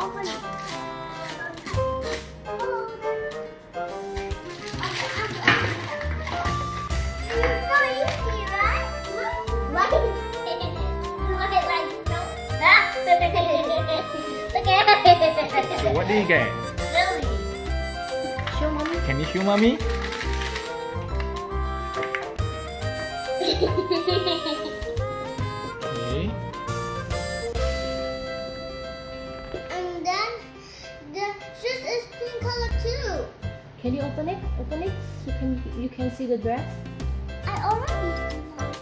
open it. It's so easy, right? Why? Look at like Look at So what did you get? Lily. Show mommy. Can you show mommy? Okay. And then the shoes is pink color too. Can you open it? Open it. You can see the dress. I already seen that.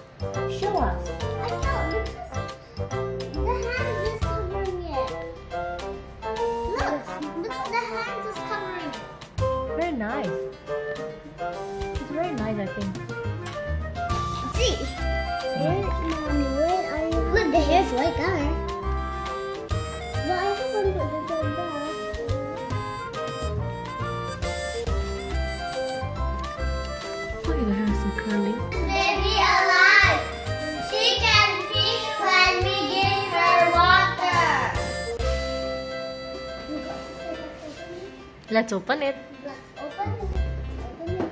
Show us. I can't because the hand is covering it. Look, because the hand is covering it. Very nice. It's very nice, I think. See? Where, mommy, where are you? Look, the hair's white color. But I haven't put this on there. Look at the hair, so curly. Baby alive. She can speak when we give her water. Let's open it. Let's open it. Open it.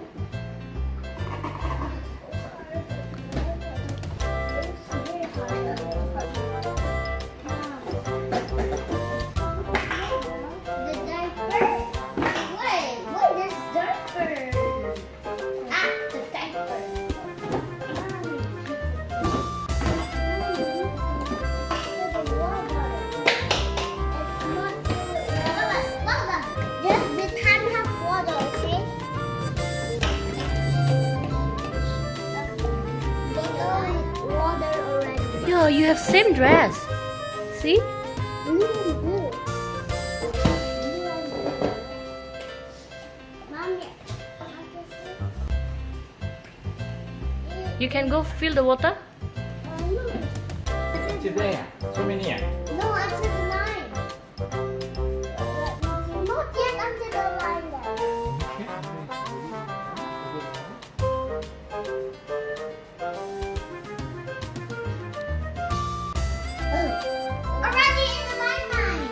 The diaper. Wait, what is diaper? Ah, the diaper. Just the time have water, okay? Water already. Yo, you have same dress. See? You can go fill the water. Today, so many. No, until the line. Not yet until the line there. Already in the line.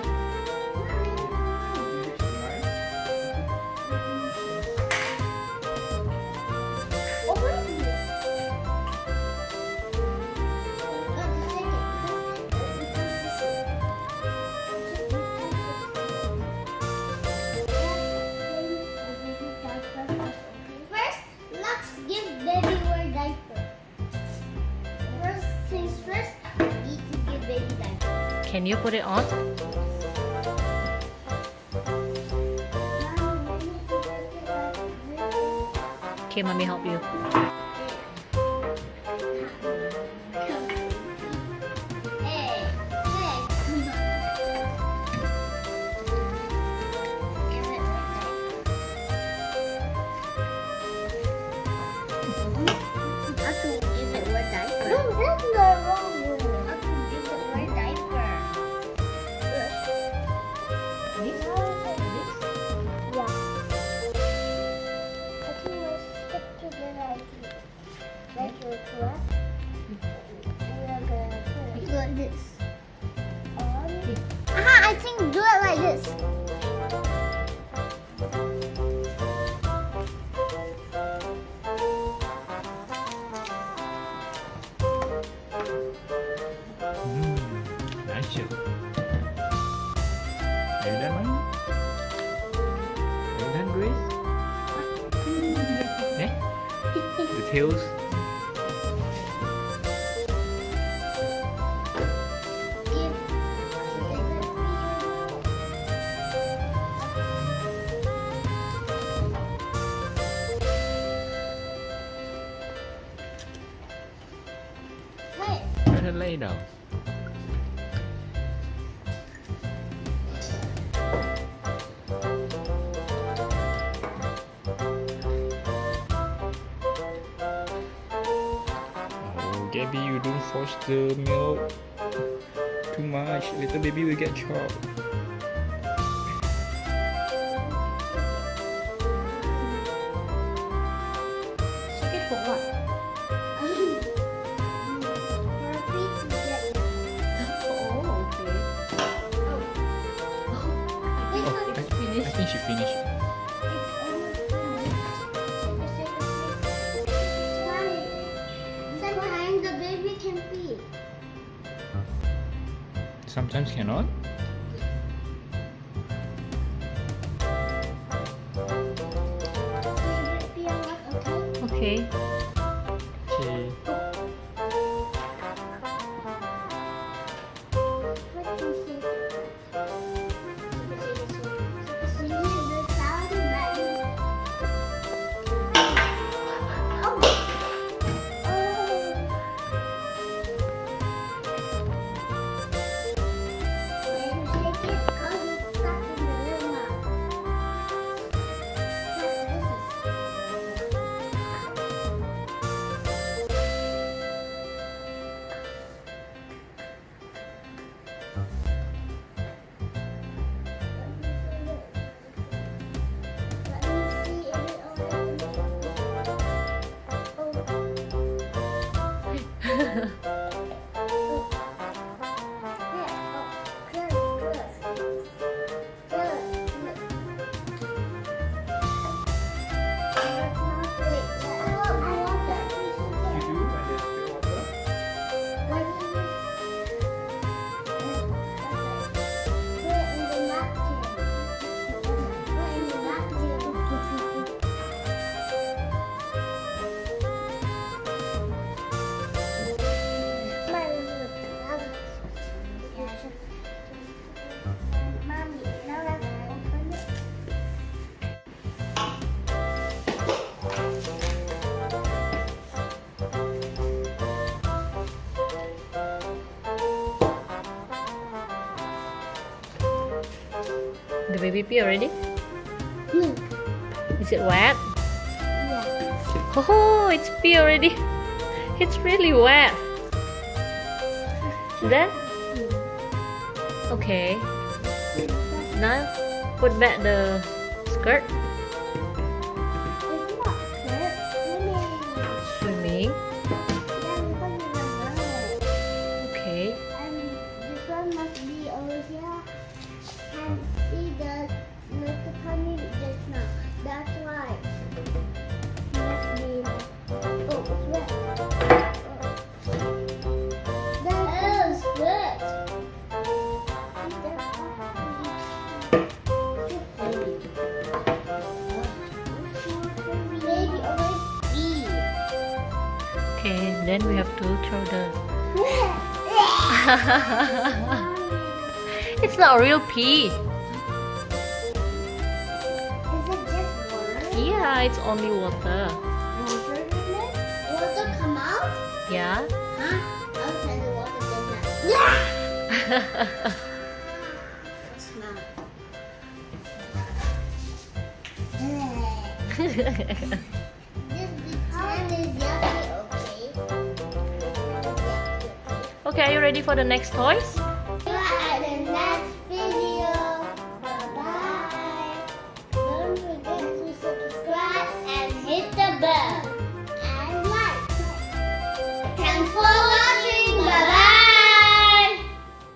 First, let's give baby wear diaper. First things first, we need to give baby diaper. Can you put it on? Okay, mommy help you. Hey, hey, come on. Give it wear diaper. I can give it wear diaper. No, that's the wrong way. I can give it wear diaper. This? Yeah. I think we'll stick to the right correct? We are gonna put it like this. On. I think do it like this. Nice job. Are you done, mommy? Are you done, Grace? Eh? The tails. Hey, Let her lay down. Oh, Gabby, you don't force the milk too much. Little baby will get chopped. Shake it for what? for a pizza. Oh, okay. finish it, finish it. Sometimes the baby can pee. Sometimes cannot. Okay. Okay. The baby pee already? No. Is it wet? Yeah. Oh, it's pee already. It's really wet. Then? Okay. Now put back the skirt. It's not clear. Swimming. Yeah, because it's a Okay. and this one must be over here. And see the little tiny just now. That's why. Must be like, oh, it's wet. That is wet. Baby already. Okay, then we have to throw the. It's not real pee. Is it just water? Yeah, it's only water. Water in it? Water come out? Yeah. Huh? Okay, the water did not. Smell. This pretend is yucky, okay? Okay, are you ready for the next toys?